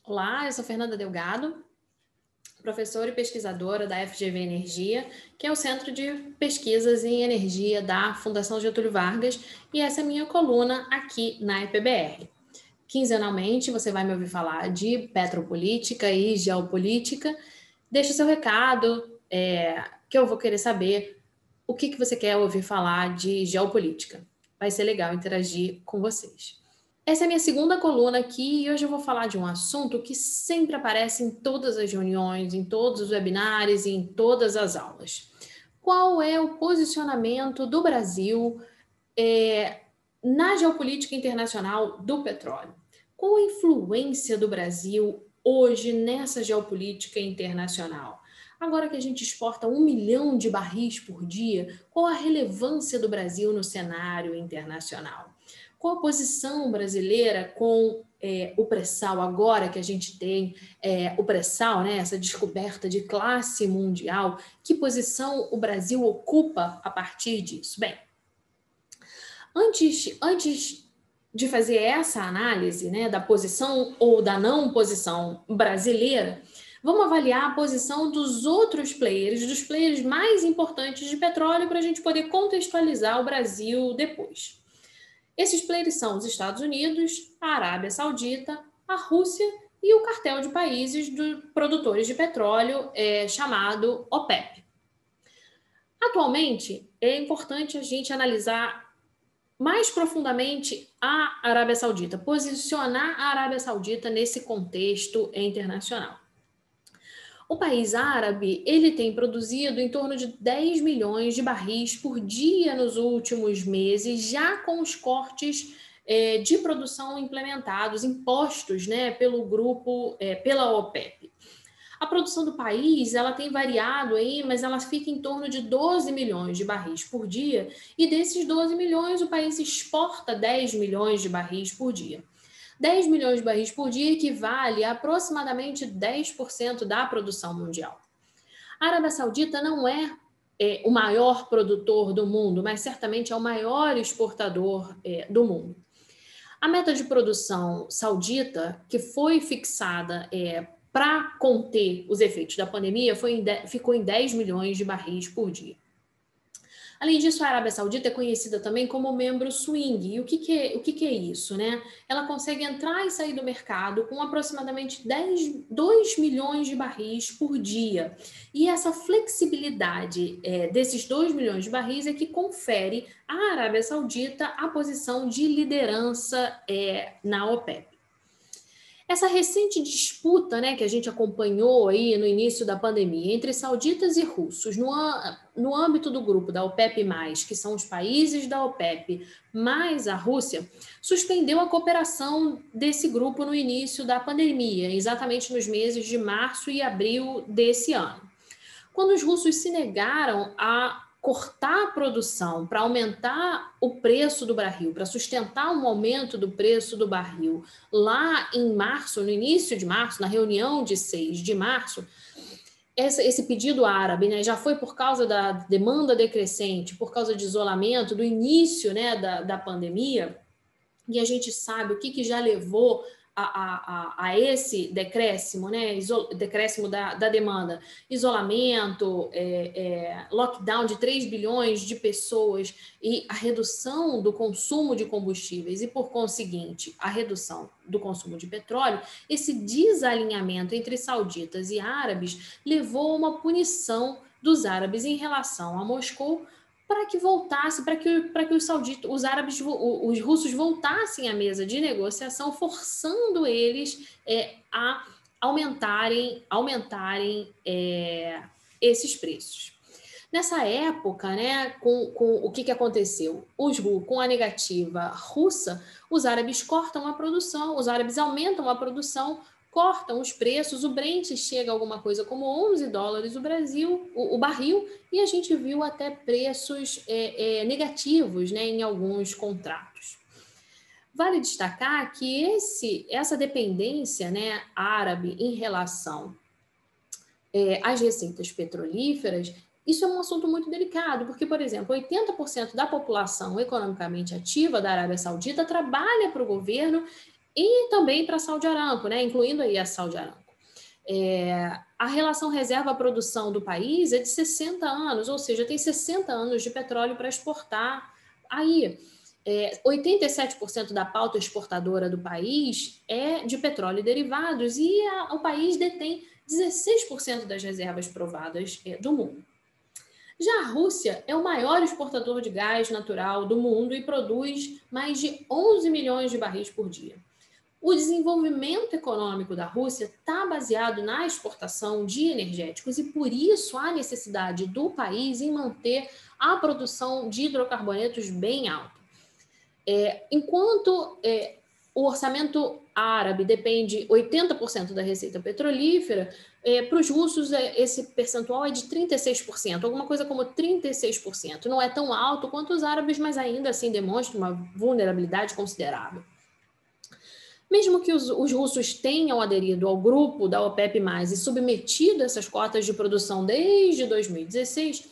Olá, eu sou Fernanda Delgado, professora e pesquisadora da FGV Energia, que é o Centro de Pesquisas em Energia da Fundação Getúlio Vargas, e essa é a minha coluna aqui na EPBR. Quinzenalmente você vai me ouvir falar de petropolítica e geopolítica. Deixe seu recado, que eu vou querer saber o que você quer ouvir falar de geopolítica. Vai ser legal interagir com vocês. Essa é a minha segunda coluna aqui e hoje eu vou falar de um assunto que sempre aparece em todas as reuniões, em todos os webinários e em todas as aulas. Qual é o posicionamento do Brasil na geopolítica internacional do petróleo? Qual a influência do Brasil hoje nessa geopolítica internacional? Agora que a gente exporta 1 milhão de barris por dia, qual a relevância do Brasil no cenário internacional? Qual a posição brasileira com o pré-sal, agora que a gente tem o pré-sal, né, essa descoberta de classe mundial? Que posição o Brasil ocupa a partir disso? Bem, antes de fazer essa análise, né, da posição ou da não posição brasileira, vamos avaliar a posição dos outros players, dos players mais importantes de petróleo, para a gente poder contextualizar o Brasil depois. Esses players são os Estados Unidos, a Arábia Saudita, a Rússia e o cartel de países produtores de petróleo chamado OPEP. Atualmente, é importante a gente analisar mais profundamente a Arábia Saudita, posicionar a Arábia Saudita nesse contexto internacional. O país árabe, ele tem produzido em torno de 10 milhões de barris por dia nos últimos meses, já com os cortes de produção implementados, impostos, né, pelo grupo, pela OPEP. A produção do país, ela tem variado aí, mas ela fica em torno de 12 milhões de barris por dia, e desses 12 milhões, o país exporta 10 milhões de barris por dia. 10 milhões de barris por dia equivale a aproximadamente 10% da produção mundial. A Arábia Saudita não é o maior produtor do mundo, mas certamente é o maior exportador do mundo. A meta de produção saudita, que foi fixada para conter os efeitos da pandemia, ficou em 10 milhões de barris por dia. Além disso, a Arábia Saudita é conhecida também como membro swing. E o que é isso, né? Ela consegue entrar e sair do mercado com aproximadamente 2 milhões de barris por dia. E essa flexibilidade desses 2 milhões de barris é que confere à Arábia Saudita a posição de liderança na OPEP. Essa recente disputa, né, que a gente acompanhou aí no início da pandemia entre sauditas e russos no âmbito do grupo da OPEP+, que são os países da OPEP, mais a Rússia, suspendeu a cooperação desse grupo no início da pandemia, exatamente nos meses de março e abril desse ano. Quando os russos se negaram a cortar a produção para aumentar o preço do barril, para sustentar um aumento do preço do barril lá em março, no início de março, na reunião de 6 de março, esse pedido árabe, né, já foi por causa da demanda decrescente, por causa de isolamento, do início, né, da pandemia, e a gente sabe o que já levou a esse decréscimo, né? Decréscimo da demanda, isolamento, lockdown de 3 bilhões de pessoas e a redução do consumo de combustíveis e, por conseguinte, a redução do consumo de petróleo. Esse desalinhamento entre sauditas e árabes levou a uma punição dos árabes em relação a Moscou, para que voltasse, para que os sauditas, os árabes, os russos voltassem à mesa de negociação, forçando eles a aumentarem esses preços. Nessa época, né, com o que aconteceu? Com a negativa russa, os árabes cortam a produção, os árabes aumentam a produção, cortam os preços, o Brent chega a alguma coisa como $11 o barril, e a gente viu até preços negativos, né, em alguns contratos. Vale destacar que essa dependência, né, árabe em relação às receitas petrolíferas, isso é um assunto muito delicado, porque, por exemplo, 80% da população economicamente ativa da Arábia Saudita trabalha para o governo e também para a Saudi Aramco, né, incluindo aí a Saudi Aramco. A relação reserva-produção do país é de 60 anos, ou seja, tem 60 anos de petróleo para exportar. Aí, 87% da pauta exportadora do país é de petróleo e derivados, e o país detém 16% das reservas provadas do mundo. Já a Rússia é o maior exportador de gás natural do mundo e produz mais de 11 milhões de barris por dia. O desenvolvimento econômico da Rússia está baseado na exportação de energéticos e, por isso, há necessidade do país em manter a produção de hidrocarbonetos bem alta. Enquanto o orçamento árabe depende 80% da receita petrolífera, para os russos esse percentual é de 36%, alguma coisa como 36%. Não é tão alto quanto os árabes, mas ainda assim demonstra uma vulnerabilidade considerável. Mesmo que os russos tenham aderido ao grupo da OPEP+, e submetido a essas cotas de produção desde 2016,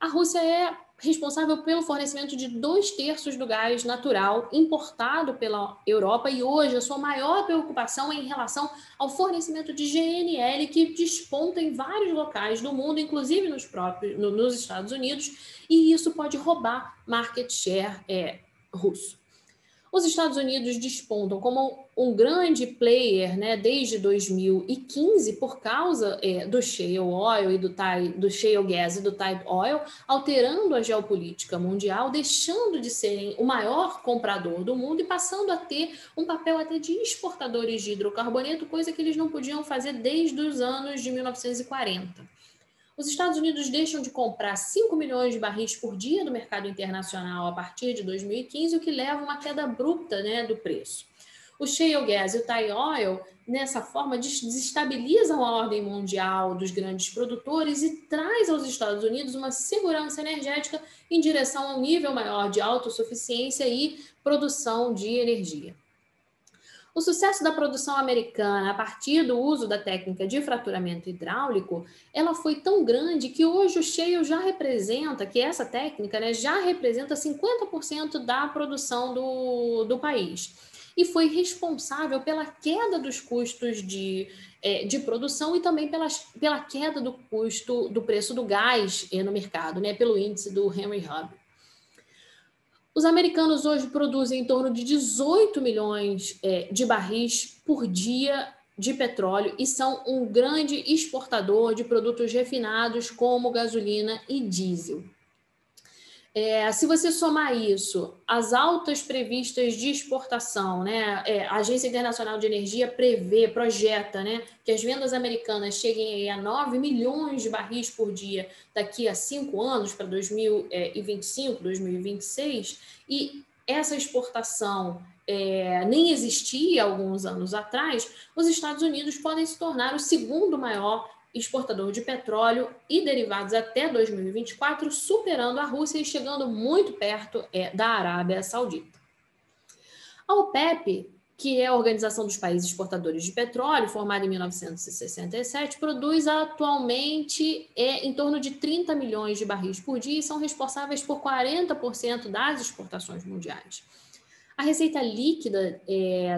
a Rússia é responsável pelo fornecimento de 2/3 do gás natural importado pela Europa, e hoje a sua maior preocupação é em relação ao fornecimento de GNL, que desponta em vários locais do mundo, inclusive nos Estados Unidos, e isso pode roubar market share russo. Os Estados Unidos despontam como um grande player, né, desde 2015 por causa do shale oil e do shale gas e do tight oil, alterando a geopolítica mundial, deixando de serem o maior comprador do mundo e passando a ter um papel até de exportadores de hidrocarboneto, coisa que eles não podiam fazer desde os anos de 1940. Os Estados Unidos deixam de comprar 5 milhões de barris por dia do mercado internacional a partir de 2015, o que leva a uma queda abrupta, né, do preço. O shale gas e o tight oil, nessa forma, desestabilizam a ordem mundial dos grandes produtores e traz aos Estados Unidos uma segurança energética em direção a um nível maior de autossuficiência e produção de energia. O sucesso da produção americana a partir do uso da técnica de fraturamento hidráulico, ela foi tão grande que hoje o shale já representa, que essa técnica, né, já representa 50% da produção do país. E foi responsável pela queda dos custos de produção e também pela queda do custo do preço do gás no mercado, né, pelo índice do Henry Hub. Os americanos hoje produzem em torno de 18 milhões de barris por dia de petróleo e são um grande exportador de produtos refinados como gasolina e diesel. Se você somar isso, as altas previstas de exportação, né, a Agência Internacional de Energia projeta, né, que as vendas americanas cheguem a 9 milhões de barris por dia daqui a 5 anos, para 2025, 2026, e essa exportação nem existia alguns anos atrás, os Estados Unidos podem se tornar o segundo maior exportador de petróleo e derivados até 2024, superando a Rússia e chegando muito perto da Arábia Saudita. A OPEP, que é a Organização dos Países Exportadores de Petróleo, formada em 1967, produz atualmente em torno de 30 milhões de barris por dia e são responsáveis por 40% das exportações mundiais. A receita líquida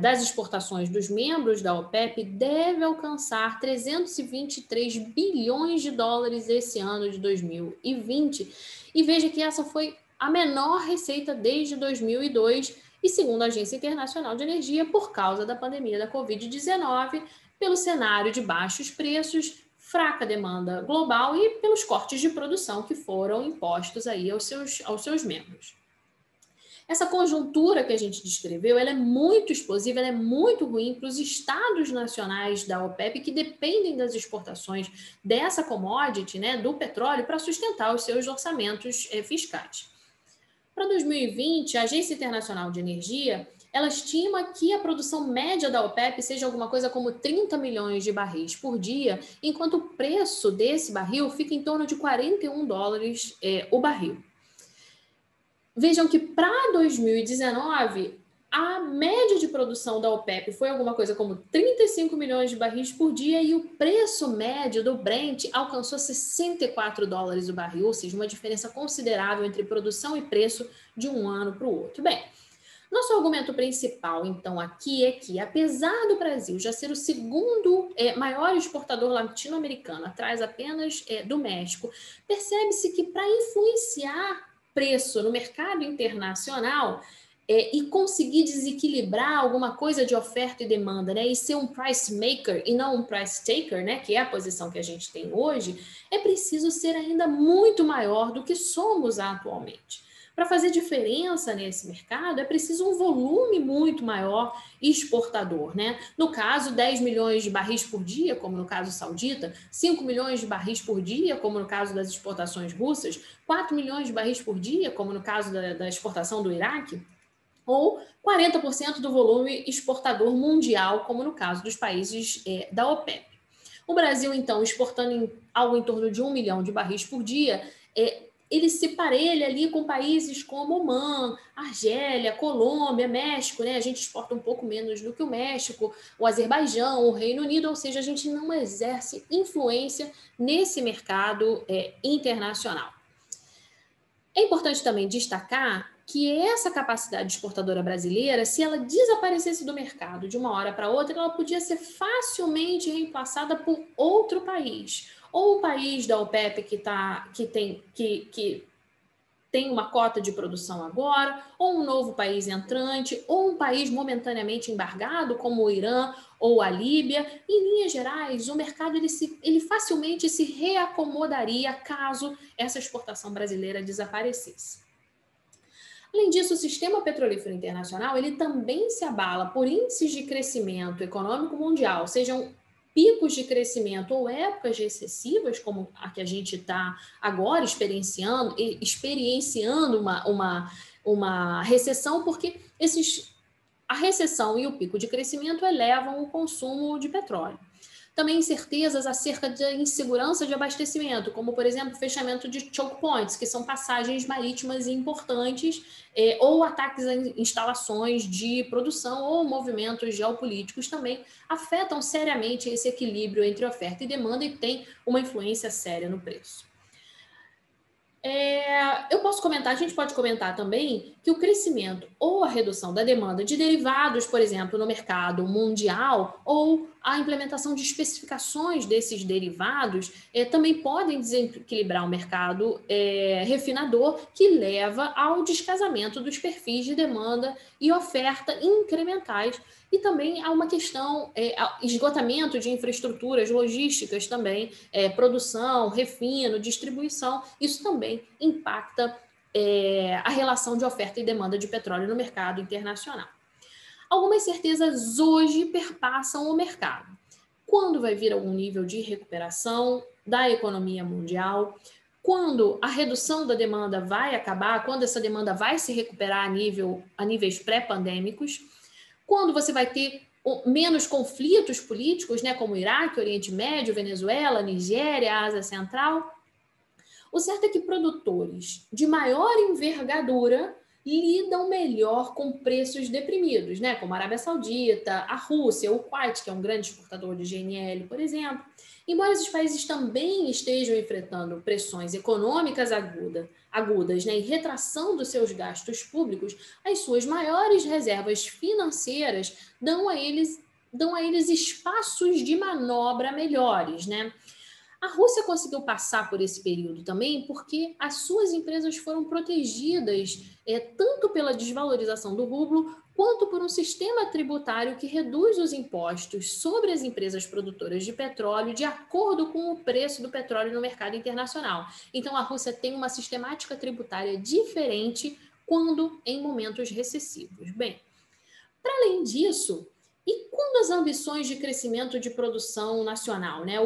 das exportações dos membros da OPEP deve alcançar 323 bilhões de dólares esse ano de 2020. E veja que essa foi a menor receita desde 2002 e, segundo a Agência Internacional de Energia, por causa da pandemia da Covid-19, pelo cenário de baixos preços, fraca demanda global e pelos cortes de produção que foram impostos aí aos seus membros. Essa conjuntura que a gente descreveu, ela é muito explosiva, ela é muito ruim para os estados nacionais da OPEP que dependem das exportações dessa commodity, né, do petróleo, para sustentar os seus orçamentos fiscais. Para 2020, a Agência Internacional de Energia, ela estima que a produção média da OPEP seja alguma coisa como 30 milhões de barris por dia, enquanto o preço desse barril fica em torno de 41 dólares o barril. Vejam que para 2019, a média de produção da OPEP foi alguma coisa como 35 milhões de barris por dia e o preço médio do Brent alcançou 64 dólares o barril, ou seja, uma diferença considerável entre produção e preço de um ano para o outro. Bem, Nosso argumento principal, então, aqui é que, apesar do Brasil já ser o segundo maior exportador latino-americano, atrás apenas do México, percebe-se que para influenciar preço no mercado internacional e conseguir desequilibrar alguma coisa de oferta e demanda, né, e ser um price maker e não um price taker, né, que é a posição que a gente tem hoje, é preciso ser ainda muito maior do que somos atualmente. Para fazer diferença nesse mercado, é preciso um volume muito maior exportador, né? No caso, 10 milhões de barris por dia, como no caso saudita, 5 milhões de barris por dia, como no caso das exportações russas, 4 milhões de barris por dia, como no caso da exportação do Iraque, ou 40% do volume exportador mundial, como no caso dos países da OPEP. O Brasil, então, exportando algo em torno de 1 milhão de barris por dia, ele se parelha ali com países como Omã, Argélia, Colômbia, México, né? A gente exporta um pouco menos do que o México, o Azerbaijão, o Reino Unido, ou seja, a gente não exerce influência nesse mercado internacional. É importante também destacar que essa capacidade exportadora brasileira, se ela desaparecesse do mercado de uma hora para outra, ela podia ser facilmente reemplaçada por outro país. Ou um país da OPEP que tem uma cota de produção agora, ou um novo país entrante, ou um país momentaneamente embargado, como o Irã ou a Líbia. Em linhas gerais, o mercado ele facilmente se reacomodaria caso essa exportação brasileira desaparecesse. Além disso, o sistema petrolífero internacional ele também se abala por índices de crescimento econômico mundial, sejam picos de crescimento ou épocas recessivas, como a que a gente está agora experienciando uma recessão, porque a recessão e o pico de crescimento elevam o consumo de petróleo. Também incertezas acerca da insegurança de abastecimento, como, por exemplo, o fechamento de choke points, que são passagens marítimas importantes, ou ataques a instalações de produção ou movimentos geopolíticos também afetam seriamente esse equilíbrio entre oferta e demanda e tem uma influência séria no preço. A gente pode comentar também que o crescimento ou a redução da demanda de derivados, por exemplo, no mercado mundial, ou a implementação de especificações desses derivados também podem desequilibrar o mercado refinador, que leva ao descasamento dos perfis de demanda e oferta incrementais, e também há uma questão, esgotamento de infraestruturas logísticas também, produção, refino, distribuição, isso também impacta a relação de oferta e demanda de petróleo no mercado internacional. Algumas certezas hoje perpassam o mercado. Quando vai vir algum nível de recuperação da economia mundial? Quando a redução da demanda vai acabar? Quando essa demanda vai se recuperar a níveis pré-pandêmicos? Quando você vai ter menos conflitos políticos, né, como Iraque, Oriente Médio, Venezuela, Nigéria, Ásia Central? O certo é que produtores de maior envergadura lidam melhor com preços deprimidos, né? Como a Arábia Saudita, a Rússia, o Kuwait, que é um grande exportador de GNL, por exemplo. Embora esses países também estejam enfrentando pressões econômicas agudas, né, e retração dos seus gastos públicos, as suas maiores reservas financeiras dão a eles espaços de manobra melhores, né? A Rússia conseguiu passar por esse período também porque as suas empresas foram protegidas tanto pela desvalorização do rublo quanto por um sistema tributário que reduz os impostos sobre as empresas produtoras de petróleo de acordo com o preço do petróleo no mercado internacional. Então, a Rússia tem uma sistemática tributária diferente quando em momentos recessivos. Bem, para além disso, e quando as ambições de crescimento de produção nacional, né?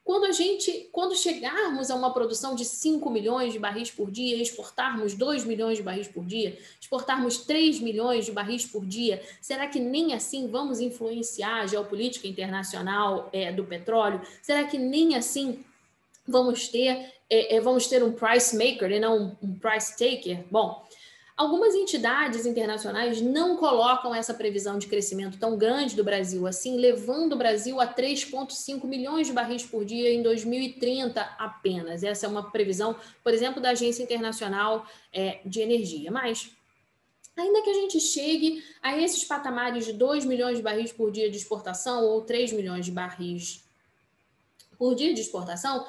Quando chegarmos a uma produção de 5 milhões de barris por dia, exportarmos 2 milhões de barris por dia, exportarmos 3 milhões de barris por dia, será que nem assim vamos influenciar a geopolítica internacional do petróleo? Será que nem assim vamos ter um price maker e não um price taker? Bom, algumas entidades internacionais não colocam essa previsão de crescimento tão grande do Brasil assim, levando o Brasil a 3,5 milhões de barris por dia em 2030 apenas. Essa é uma previsão, por exemplo, da Agência Internacional de Energia. Mas Ainda que a gente chegue a esses patamares de 2 milhões de barris por dia de exportação ou 3 milhões de barris por dia de exportação,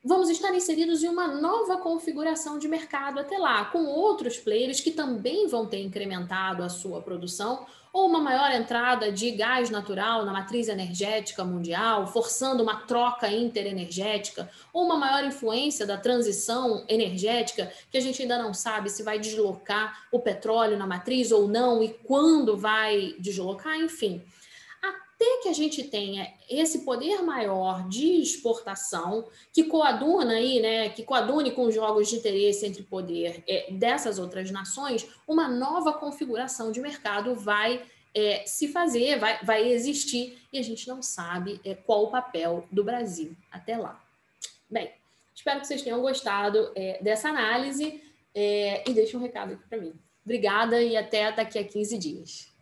vamos estar inseridos em uma nova configuração de mercado até lá, com outros players que também vão ter incrementado a sua produção, ou uma maior entrada de gás natural na matriz energética mundial, forçando uma troca interenergética, ou uma maior influência da transição energética, que a gente ainda não sabe se vai deslocar o petróleo na matriz ou não, e quando vai deslocar, enfim. Até que a gente tenha esse poder maior de exportação, que coaduna aí, né, que coadune com os jogos de interesse entre poder dessas outras nações, uma nova configuração de mercado vai se fazer, vai existir, e a gente não sabe qual o papel do Brasil até lá. Bem, espero que vocês tenham gostado dessa análise e deixem um recado aqui para mim. Obrigada e até daqui a 15 dias.